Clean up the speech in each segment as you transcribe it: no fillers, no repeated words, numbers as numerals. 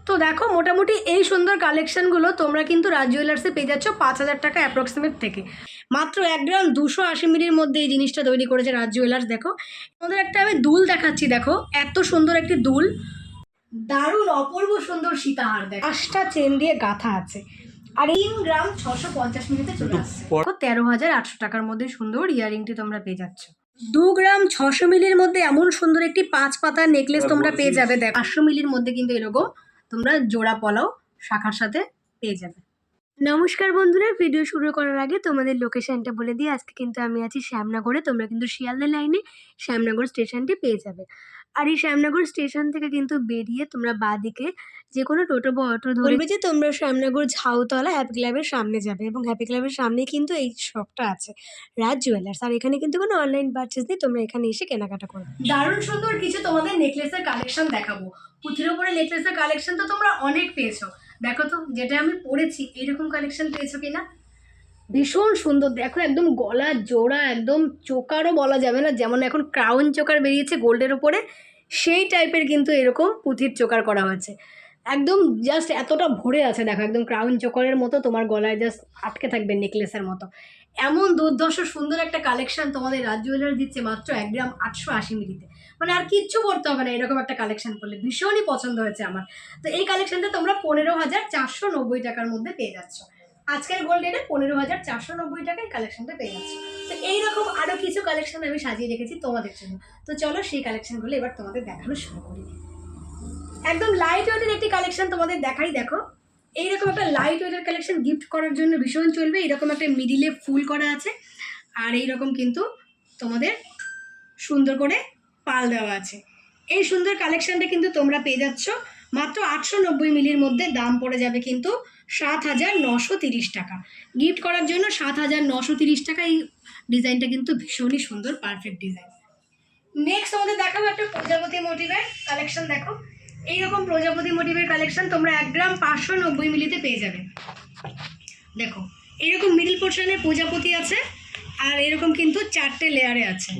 তো দেখো মোটামুটি এই সুন্দর কালেকশনগুলো তোমরা কিন্তু রাজ জুয়েলার্সে পেয়ে যাচ্ছ 5,000 টাকা অ্যাপ্রক্সিমেট থেকে। মাত্র 1 গ্রাম 280 মিলির মধ্যে এই জিনিসটা তৈরি করেছে রাজ জুয়েলার্স। দেখো তোমাদের একটা আমি দুল দেখাচ্ছি, দেখো এত সুন্দর একটি দুল, দারুণ অপূর্ব সুন্দর সীতাহার, দেখো 5টা চেন দিয়ে গাঁথা আছে। আর 3 গ্রাম 650 মিলিতে চলে আসছে। 13,800 টাকার মধ্যে সুন্দর ইয়ারিংটি তোমরা পেয়ে যাচ্ছ। 2 গ্রাম 600 মিলির মধ্যে এমন সুন্দর একটি 5 পাতার নেকলেস তোমরা পেয়ে যাবে। দেখো 500 মিলির মধ্যে কিন্তু এরকম তোমরা জোড়া পলাও শাখার সাথে পেয়ে যাবে। নমস্কার বন্ধুরা, ভিডিও শুরু করার আগে তোমাদের লোকেশনটা বলে দিই। আজকে কিন্তু আমি আছি শ্যামনগরে। তোমরা কিন্তু শিয়ালদা লাইনে শ্যামনগর স্টেশনটি পেয়ে যাবে। আর এই শ্যামনগর স্টেশন থেকে কিন্তু বেরিয়ে তোমরা বাঁদিকে যে কোনো টোটো বা অটো ধরবে যে তোমরা শ্যামনগর ঝাউতলা হ্যাপি ক্লাবের সামনে যাবে, এবং হ্যাপি ক্লাবের সামনেই কিন্তু এই শপটা আছে রাজ জুয়েলার্স। আর এখানে কিন্তু কোনো অনলাইন পারচেজ নেই, তোমরা এখানে এসে কেনাকাটা করবে। দারুণ সুন্দর কিছু তোমাদের নেকলেসের কালেকশন দেখাবো। পুঁথির ওপরে নেকলেসের কালেকশন তো তোমরা অনেক পেয়েছো। দেখো তো যেটা আমি পরেছি এইরকম কালেকশন পেয়েছো কিনা, ভীষণ সুন্দর। দেখো একদম গলা জোড়া, একদম চোকারও বলা যাবে না, যেমন এখন ক্রাউন চোকার বেরিয়েছে গোল্ডের ওপরে, সেই টাইপের কিন্তু এরকম পুঁথির চোকার করা হয়েছে। একদম জাস্ট এতটা ভরে আছে, দেখো একদম ক্রাউন চোকারের মতো তোমার গলায় জাস্ট আটকে থাকবে নেকলেসের মতো। এমন দুর্ধর্ষ সুন্দর একটা কালেকশন তোমাদের রাজ জুয়েলার্স দিচ্ছে মাত্র 1 গ্রাম 880 মিলিতে। মানে আর কিচ্ছু করতে হবে না, এরকম একটা কালেকশন করলে ভীষণই পছন্দ হয়েছে আমার। তো এই কালেকশনটা তোমরা 15,490 টাকার মধ্যে পেয়ে যাচ্ছ। আজকের গোল্ড রেটে 15,490 টাকায় কালেকশনটা পেয়ে যাচ্ছ। তো এইরকম আরও কিছু কালেকশন আমি সাজিয়ে রেখেছি তোমাদের জন্য। তো চলো সেই কালেকশনগুলো এবার তোমাদের দেখানো শুরু করি। একদম লাইট ওয়েটের একটি কালেকশন তোমাদের দেখাই। দেখো এইরকম একটা লাইট ওয়েটের কালেকশন গিফট করার জন্য ভীষণ চলবে। এইরকম একটা মিডিলে ফুল করা আছে, আর এইরকম কিন্তু তোমাদের সুন্দর করে পাল দেওয়া আছে। এই সুন্দর কালেকশনটা কিন্তু তোমরা পেয়ে যাচ্ছ মাত্র 890 মিলির মধ্যে। দাম পড়ে যাবে কিন্তু 7,930 টাকা। গিফট করার জন্য 7,930 টাকা। এই ডিজাইনটা কিন্তু ভীষণই সুন্দর, পারফেক্ট ডিজাইন। নেক্সট আমাদের দেখাবো একটা প্রজাপতি মোটিভের কালেকশন। দেখো এইরকম প্রজাপতি মোটিভের কালেকশন তোমরা 1 গ্রাম 590 মিলিতে পেয়ে যাবে। দেখো এইরকম মিডল পোর্শনে প্রজাপতি আছে, আর এরকম কিন্তু 4টে লেয়ারে আছে।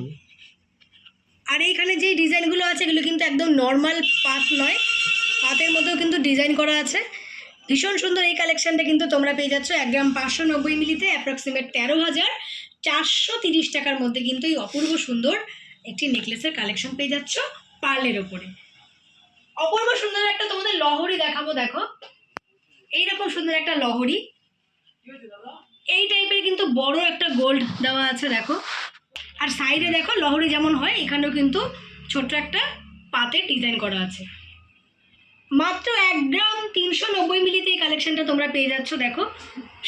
আর এইখানে যে ডিজাইনগুলো আছে এগুলো কিন্তু একদম নর্মাল পাত নয়, পাতের মধ্যেও কিন্তু ডিজাইন করা আছে। ভীষণ সুন্দর এই কালেকশনটা কিন্তু তোমরা পেয়ে যাচ্ছ 1 গ্রাম 590 মিলিতে অ্যাপ্রক্সিমেট 13,430 টাকার মধ্যে। কিন্তু এই অপূর্ব সুন্দর একটি নেকলেসের কালেকশন পেয়ে যাচ্ছ পার্লের ওপরে। অপূর্ব সুন্দর একটা তোমাদের লহরি দেখাবো। দেখো এইরকম সুন্দর একটা লহরি, এই টাইপের কিন্তু বড় একটা গোল্ড দেওয়া আছে। দেখো আর সাইডে দেখো লহরি যেমন হয়, এখানেও কিন্তু ছোট্ট একটা পাতে ডিজাইন করা আছে। মাত্র 1 গ্রাম 390 মিলিতে এই কালেকশনটা তোমরা পেয়ে যাচ্ছ। দেখো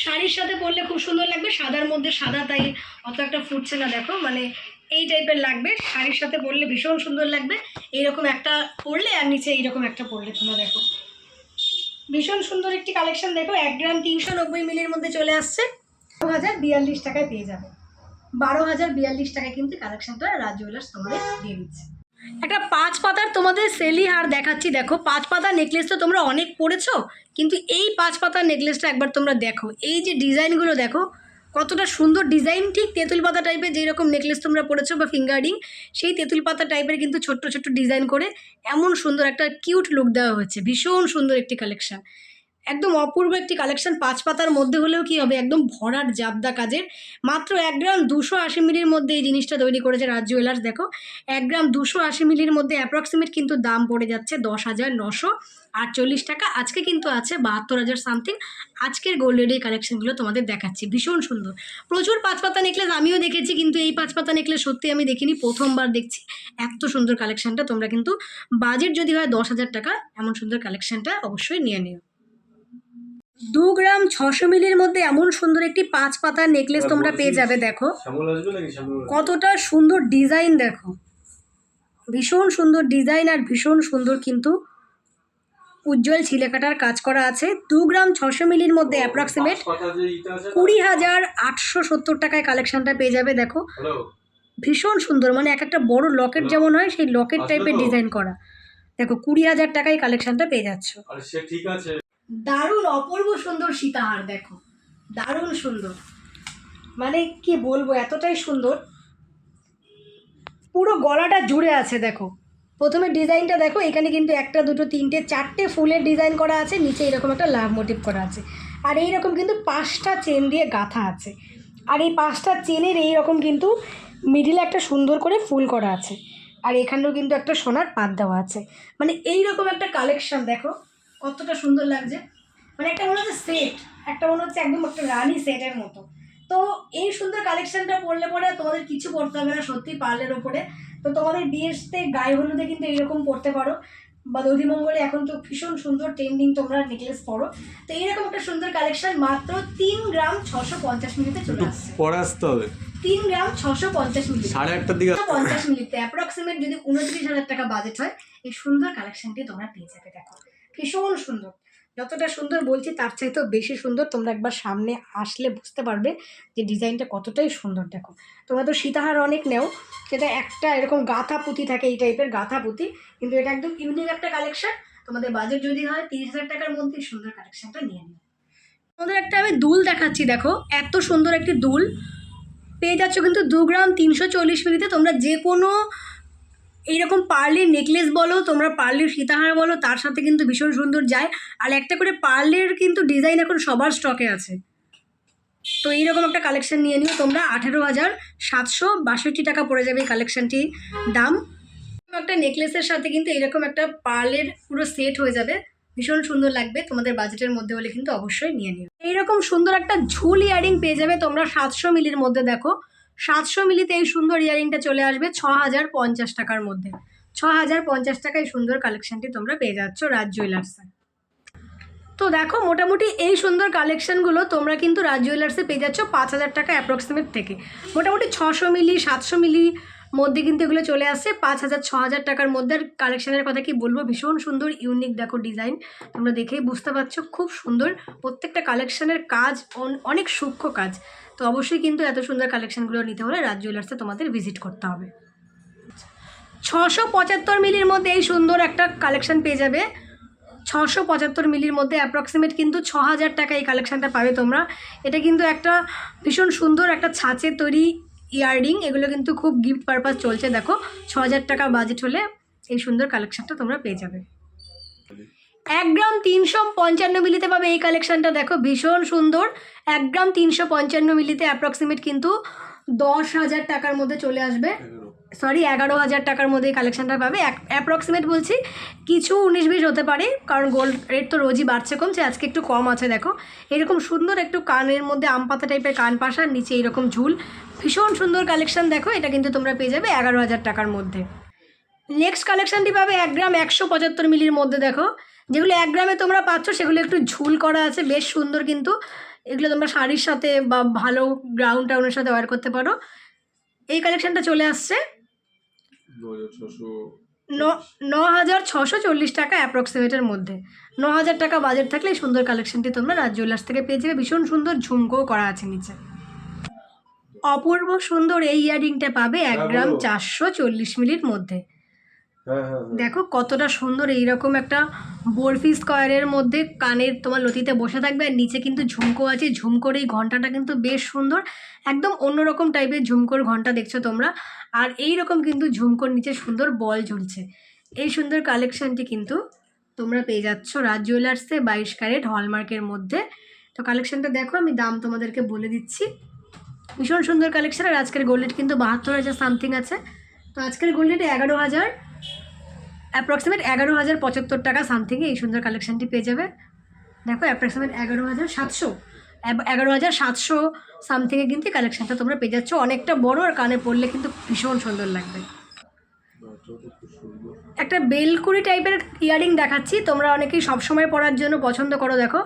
শাড়ির সাথে পরলে খুব সুন্দর লাগবে, সাদার মধ্যে সাদা তাই অত একটা ফুটছে না। দেখো মানে এই টাইপের লাগবে, শাড়ির সাথে পরলে ভীষণ সুন্দর লাগবে। এইরকম একটা পরলে আর নিচে এইরকম একটা পরলে তোমরা দেখো ভীষণ সুন্দর একটি কালেকশন। দেখো 1 গ্রাম 390 মিলির মধ্যে চলে আসছে 12,042 টাকায় পেয়ে যাবে। 12,042 টাকায় কিন্তু কালেকশনটা রাজ জুয়েলার্স তোমাদের দিয়ে দিচ্ছে। একটা 5 পাতার তোমাদের সেলি হার দেখাচ্ছি। দেখো 5 পাতার নেকলেস তো তোমরা অনেক পড়েছো, কিন্তু এই 5 পাতার নেকলেসটা একবার তোমরা দেখো। এই যে ডিজাইনগুলো দেখো কতটা সুন্দর ডিজাইন, ঠিক তেঁতুল পাতা টাইপের যেরকম নেকলেস তোমরা পড়েছো বা ফিঙ্গার রিং, সেই তেঁতুল পাতা টাইপের কিন্তু ছোট্ট ছোট্ট ডিজাইন করে এমন সুন্দর একটা কিউট লুক দেওয়া হয়েছে। ভীষণ সুন্দর একটি কালেকশন, একদম অপূর্ব একটি কালেকশন। 5 পাতার মধ্যে হলেও কি হবে, একদম ভরাট জাবদা কাজের। মাত্র 1 গ্রাম 280 মিলির মধ্যে এই জিনিসটা তৈরি করেছে রাজ জুয়েলার্স। দেখো 1 গ্রাম 280 মিলির মধ্যে অ্যাপ্রক্সিমেট কিন্তু দাম পড়ে যাচ্ছে 10,948 টাকা। আজকে কিন্তু আছে 72,000 সামথিং। আজকের গোল্ডের এই কালেকশনগুলো তোমাদের দেখাচ্ছি, ভীষণ সুন্দর। প্রচুর 5 পাতা নেকলেস আমিও দেখেছি, কিন্তু এই 5 পাতা নেকলেস সত্যি আমি দেখিনি, প্রথমবার দেখছি এত সুন্দর কালেকশনটা। তোমরা কিন্তু বাজেট যদি হয় 10,000 টাকা, এমন সুন্দর কালেকশনটা অবশ্যই নিয়ে নিও। 2 গ্রাম 600 মিলির মধ্যে এমন সুন্দর একটি 5 পাতার নেকলেস তোমরা পেয়ে যাবে। দেখো কতটা সুন্দর ডিজাইন, দেখো ভীষণ সুন্দর ডিজাইন, আর ভীষণ সুন্দর কিন্তু উজ্জ্বল ছিলেকাটার কাজ করা আছে। 2 গ্রাম 600 মিলির মধ্যে অ্যাপ্রক্সিমেট 20,870 টাকায় কালেকশনটা পেয়ে যাবে। দেখো ভীষণ সুন্দর, মানে এক একটা বড় লকেট যেমন হয় সেই লকেট টাইপের ডিজাইন করা। দেখো 20,000 টাকায় কালেকশনটা পেয়ে যাচ্ছ। দারুণ অপূর্ব সুন্দর সীতাহার। দেখো দারুণ সুন্দর, মানে কি বলবো, এতটাই সুন্দর, পুরো গলাটা জুড়ে আছে। দেখো প্রথমে ডিজাইনটা দেখো, এখানে কিন্তু একটা দুটো তিনটে চারটে ফুলের ডিজাইন করা আছে, নিচে এরকম একটা লাভ মোটিভ করা আছে, আর এইরকম কিন্তু 5টা চেন দিয়ে গাঁথা আছে, আর এই 5টা চেনের এইরকম কিন্তু মিডিলে একটা সুন্দর করে ফুল করা আছে, আর এখানেও কিন্তু একটা সোনার পাত দেওয়া আছে। মানে এইরকম একটা কালেকশন দেখো কতটা সুন্দর লাগছে, মানে একটা মনে হচ্ছে সেট, একটা মনে হচ্ছে একদম একটা রানি সেটের মতো। তো এই সুন্দর কালেকশনটা পরলে পরে তোমাদের কিছু পরতে হবে না সত্যি পার্লের ওপরে। তো তোমাদের বিয়েতে গায়ে হলুদে কিন্তু এইরকম পরতে পারো, বা দধিমঙ্গলে এখন তো ভীষণ সুন্দর ট্রেন্ডিং তোমরা নেকলেস পরো। তো এইরকম একটা সুন্দর কালেকশন মাত্র 3 গ্রাম 650 মিলিতে চলে আসছে। পরে আসতে হবে 3 গ্রাম 650 মিলি, 8:30টার দিকে 50 মিলিতে অ্যাপ্রক্সিমেট যদি 29,000 টাকা বাজেট হয়, এই সুন্দর কালেকশনটি তোমরা পেয়ে যাবে। দেখো ভীষণ সুন্দর, যতটা সুন্দর বলছি তার চাইতেও বেশি সুন্দর। তোমরা একবার সামনে আসলে বুঝতে পারবে যে ডিজাইনটা কতটাই সুন্দর। দেখো তোমরা তো সীতাহার অনেক নেও, সেটা একটা এরকম গাঁথা পুঁতি থাকে, এই টাইপের গাঁথা পুঁতি, কিন্তু এটা একদম ইউনিক একটা কালেকশন। তোমাদের বাজেট যদি হয় 30,000 টাকার মধ্যে সুন্দর কালেকশনটা নিয়ে নিও। তোমাদের একটা আমি দুল দেখাচ্ছি, দেখো এত সুন্দর একটি দুল পেয়ে যাচ্ছ কিন্তু 2 গ্রাম 340 মিলিতে। তোমরা যে কোনো এইরকম পার্লের নেকলেস বলো, তোমরা পার্লের সীতাহার বলো, তার সাথে কিন্তু ভীষণ সুন্দর যায়। আর একটা করে পার্লের কিন্তু ডিজাইন এখন সবার স্টকে আছে। তো এইরকম একটা কালেকশন নিয়ে নিও তোমরা। 18,762 টাকা পড়ে যাবে এই কালেকশনটির দাম। একটা নেকলেসের সাথে কিন্তু এরকম একটা পার্লের পুরো সেট হয়ে যাবে, ভীষণ সুন্দর লাগবে। তোমাদের বাজেটের মধ্যে হলে কিন্তু অবশ্যই নিয়ে নিও। এইরকম সুন্দর একটা ঝুল ইয়ারিং পেয়ে যাবে তোমরা 700 মিলির মধ্যে। দেখো 700 মিলিতে এই সুন্দর ইয়ারিংটা চলে আসবে 6,050 টাকার মধ্যে। 6,050 টাকায় সুন্দর কালেকশনটি তোমরা পেয়ে যাচ্ছ রাজ জুয়েলার্সে। তো দেখো মোটামুটি এই সুন্দর কালেকশনগুলো তোমরা কিন্তু রাজ জুয়েলার্সে পেয়ে যাচ্ছ 5,000 টাকা অ্যাপ্রক্সিমেট থেকে। মোটামুটি 600 মিলি 700 মিলি মধ্যে কিন্তু এগুলো চলে আসছে 5,000 6,000 টাকার মধ্যে। কালেকশনের কথা কি বলবো, ভীষণ সুন্দর ইউনিক। দেখো ডিজাইন তোমরা দেখেই বুঝতে পারছো, খুব সুন্দর প্রত্যেকটা কালেকশনের কাজ, অনেক সূক্ষ্ম কাজ। তো অবশ্যই কিন্তু এত সুন্দর কালেকশনগুলো নিতে হলে রাজ জুয়েলার্সে তোমাদের ভিজিট করতে হবে। 675 মিলির মধ্যে এই সুন্দর একটা কালেকশন পেয়ে যাবে। 675 মিলির মধ্যে অ্যাপ্রক্সিমেট কিন্তু 6,000 টাকা এই কালেকশানটা পাবে তোমরা। এটা কিন্তু একটা ভীষণ সুন্দর একটা ছাঁচের তৈরি ইয়াররিং, এগুলো কিন্তু খুব গিফট পারপাস চলছে। দেখো 6,000 টাকা বাজেট হলে এই সুন্দর কালেকশানটা তোমরা পেয়ে যাবে। 1 গ্রাম 355 মিলিতে পাবে এই কালেকশানটা। দেখো ভীষণ সুন্দর, 1 গ্রাম 355 মিলিতে অ্যাপ্রক্সিমেট কিন্তু 10,000 টাকার মধ্যে চলে আসবে। 11,000 টাকার মধ্যে এই কালেকশানটা পাবে অ্যাপ্রক্সিমেট বলছি, কিছু 19-20 হতে পারে, কারণ গোল্ড রেট তো রোজই বাড়ছে কমছে, আজকে একটু কম আছে। দেখো এরকম সুন্দর একটু কানের মধ্যে আম পাতা টাইপের কান পাশা, নিচে এরকম ঝুল, ভীষণ সুন্দর কালেকশান। দেখো এটা কিন্তু তোমরা পেয়ে যাবে 11,000 টাকার মধ্যে। নেক্সট কালেকশানটি পাবে 1 গ্রাম 175 মিলির মধ্যে। দেখো যেগুলো 1 গ্রামে তোমরা পাচ্ছ সেগুলো একটু ঝুল করা আছে, বেশ সুন্দর কিন্তু। এগুলো তোমরা শাড়ির সাথে বা ভালো গ্রাউন্ড টাউনের সাথে ওয়্যার করতে পারো। এই কালেকশানটা চলে আসছে 9,640 টাকা অ্যাপ্রক্সিমেটের মধ্যে। 9,000 টাকা বাজেট থাকলে এই সুন্দর কালেকশনটি তোমরা রাজ জুয়েলার্স থেকে পেয়ে যাবে। ভীষণ সুন্দর ঝুমকোও করা আছে নিচে। অপূর্ব সুন্দর এই ইয়ারিংটা পাবে 1 গ্রাম 440 মিলির মধ্যে। দেখো কতটা সুন্দর, এইরকম একটা বরফি স্কোয়ারের মধ্যে কানের তোমার লতিতে বসে থাকবে, আর নিচে কিন্তু ঝুমকো আছে। ঝুমকোর এই ঘন্টাটা কিন্তু বেশ সুন্দর, একদম অন্যরকম টাইপের ঝুমকোর ঘন্টা দেখছো তোমরা। আর এই রকম কিন্তু ঝুমকোর নিচে সুন্দর বল ঝুলছে। এই সুন্দর কালেকশানটি কিন্তু তোমরা পেয়ে যাচ্ছ রাজ জুয়েলার্সে 22 ক্যারেট হলমার্কের মধ্যে। তো কালেকশানটা দেখো, আমি দাম তোমাদেরকে বলে দিচ্ছি। ভীষণ সুন্দর কালেকশান। আর আজকের গোল্ড রেট কিন্তু 72,000 সামথিং আছে। তো আজকের গোল্ড রেটে 11,000 অ্যাপ্রক্সিমেট 11,075 টাকা সামথিংয়ে এই সুন্দর কালেকশানটি পেয়ে যাবে। দেখো অ্যাপ্রক্সিমেট 11,700 সামথিংয়ে কিন্তু কালেকশানটা তোমরা পেয়ে যাচ্ছ। অনেকটা বড়, আর কানে পরলে কিন্তু ভীষণ সুন্দর লাগবে। একটা বেলকুড়ি টাইপের ইয়ারিং দেখাচ্ছি, তোমরা অনেকেই সবসময় পরার জন্য পছন্দ করো। দেখো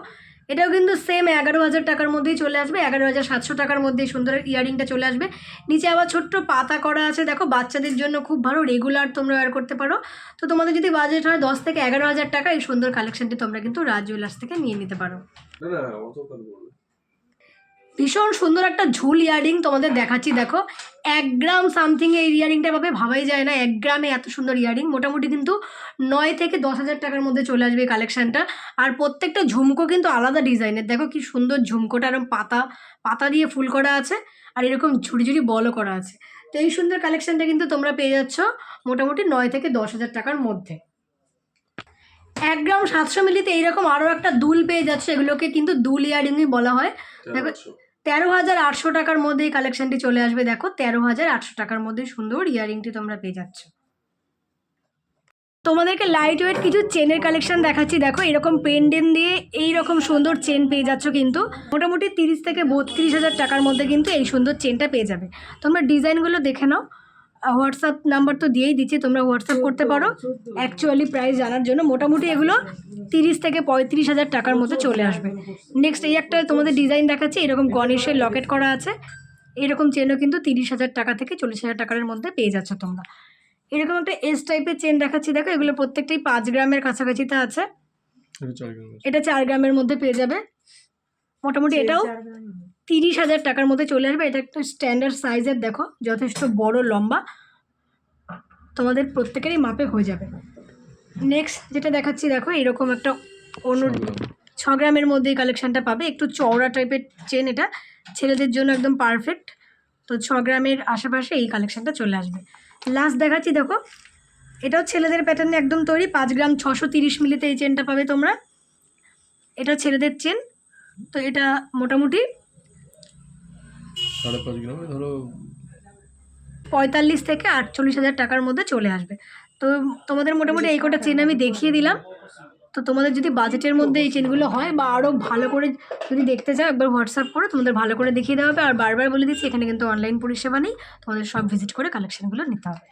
এটাও কিন্তু সেম 11,000 টাকার মধ্যেই চলে আসবে। 11,700 টাকার মধ্যেই সুন্দর ইয়ারিংটা চলে আসবে। নিচে আবার ছোট্ট পাতা করা আছে। দেখো বাচ্চাদের জন্য খুব ভালো, রেগুলার তোমরা ওয়্যার করতে পারো। তো তোমাদের যদি বাজেট হয় 10 থেকে 11,000 টাকা, এই সুন্দর কালেকশনটি তোমরা কিন্তু রাজ জুয়েলার্স থেকে নিয়ে নিতে পারো। ভীষণ সুন্দর একটা ঝুল ইয়ারিং তোমাদের দেখাচ্ছি। দেখো 1 গ্রাম সামথিং এই ইয়ারিংটা পাবে, ভাবাই যায় না 1 গ্রামে এত সুন্দর ইয়ারিং। মোটামুটি কিন্তু 9 থেকে 10,000 টাকার মধ্যে চলে আসবে এই কালেকশানটা। আর প্রত্যেকটা ঝুমকো কিন্তু আলাদা ডিজাইনের। দেখো কি সুন্দর ঝুমকোটা, এরকম পাতা পাতা দিয়ে ফুল করা আছে, আর এরকম ঝুড়ি ঝুড়ি বলও করা আছে। তো এই সুন্দর কালেকশনটা কিন্তু তোমরা পেয়ে যাচ্ছ মোটামুটি 9 থেকে 10,000 টাকার মধ্যে। 1 গ্রাম 700 মিলিতে এইরকম আরও একটা দুল পেয়ে যাচ্ছে, এগুলোকে কিন্তু দুল ইয়ারিংই বলা হয়। দেখো 13,800 টাকার মধ্যে এই কালেকশনটি চলে আসবে। দেখো 13,800 টাকার মধ্যে সুন্দর ইয়ারিংটি তোমরা পেয়ে যাচ্ছ। তোমাদেরকে লাইট ওয়েট কিছু চেনের কালেকশন দেখাচ্ছি। দেখো এরকম পেন্ডেন্ট দিয়ে এইরকম সুন্দর চেন পেয়ে যাচ্ছ, কিন্তু মোটামুটি 30 থেকে 32,000 টাকার মধ্যে কিন্তু এই সুন্দর চেনটা পেয়ে যাবে। তোমরা ডিজাইনগুলো দেখে নাও, হোয়াটসঅ্যাপ নাম্বার তো দিয়েই দিচ্ছি, তোমরা হোয়াটসঅ্যাপ করতে পারো অ্যাকচুয়ালি প্রাইস জানার জন্য। মোটামুটি এগুলো 30 থেকে 35,000 টাকার মধ্যে চলে আসবে। নেক্সট এই একটা তোমাদের ডিজাইন দেখাচ্ছি, এরকম গণেশের লকেট করা আছে, এরকম চেনও কিন্তু 30,000 টাকা থেকে 40,000 টাকার মধ্যে পেয়ে যাচ্ছ তোমরা। এরকম একটা এস টাইপের চেন দেখাচ্ছি, দেখো এগুলো প্রত্যেকটাই 5 গ্রামের কাছাকাছিতে আছে। এটা 4 গ্রামের মধ্যে পেয়ে যাবে। মোটামুটি এটাও 30,000 টাকার মধ্যে চলে আসবে। এটা একটা স্ট্যান্ডার্ড সাইজের, দেখো যথেষ্ট বড় লম্বা, তোমাদের প্রত্যেকেরই মাপে হয়ে যাবে। নেক্সট যেটা দেখাচ্ছি, দেখো এরকম একটা অন্য 6 গ্রামের মধ্যে এই কালেকশানটা পাবে। একটু চওড়া টাইপের চেন, এটা ছেলেদের জন্য একদম পারফেক্ট। তো 6 গ্রামের আশেপাশে এই কালেকশানটা চলে আসবে। লাস্ট দেখাচ্ছি, দেখো এটাও ছেলেদের প্যাটার্নে একদম তৈরি। 5 গ্রাম 630 মিলিতে এই চেনটা পাবে তোমরা। এটা ছেলেদের চেন, তো এটা মোটামুটি 5.5 গ্রামে ধরো 45 থেকে 48,000 টাকার মধ্যে চলে আসবে। তো তোমাদের মোটামুটি এই কটা চেন আমি দেখিয়ে দিলাম। তো তোমাদের যদি বাজেটের মধ্যে এই চেনগুলো হয় বা আরও ভালো করে যদি দেখতে চাও, একবার হোয়াটসঅ্যাপ করো, তোমাদের ভালো করে দেখিয়ে দেওয়া হবে। আর বারবার বলে দিচ্ছি, এখানে কিন্তু অনলাইন পরিষেবা নেই, তোমাদের সব ভিজিট করে কালেকশানগুলো নিতে হবে।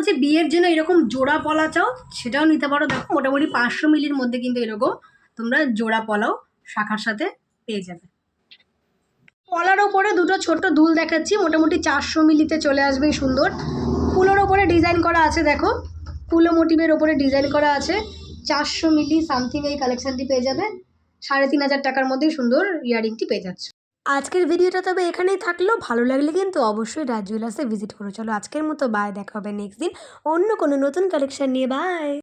যে বিয়ের জন্য এরকম জোড়া পলা চাও সেটাও নিতে পারো। দেখো মোটামুটি 500 মিলির মধ্যে কিন্তু এরকম তোমরা জোড়া পলাও শাখার সাথে পেয়ে যাবে। পলার ওপরে দুটো ছোট দুল দেখাচ্ছি, মোটামুটি 400 মিলিতে চলে আসবে। সুন্দর ফুলোর ওপরে ডিজাইন করা আছে, দেখো ফুলো মোটিভের ওপরে ডিজাইন করা আছে। 400 মিলি সামথিং এই কালেকশানটি পেয়ে যাবে। 3,500 টাকার মধ্যেই সুন্দর ইয়ারিংটি পেয়ে যাচ্ছে। আজকের ভিডিওটা তবে এখানেই থাকলো। ভালো লাগলে কিন্তু অবশ্যই রাজ জুয়েলার্সে ভিজিট করো। চলো আজকের মতো বাই, দেখা হবে নেক্সট দিন অন্য কোনো নতুন কালেকশন নিয়ে। বাই।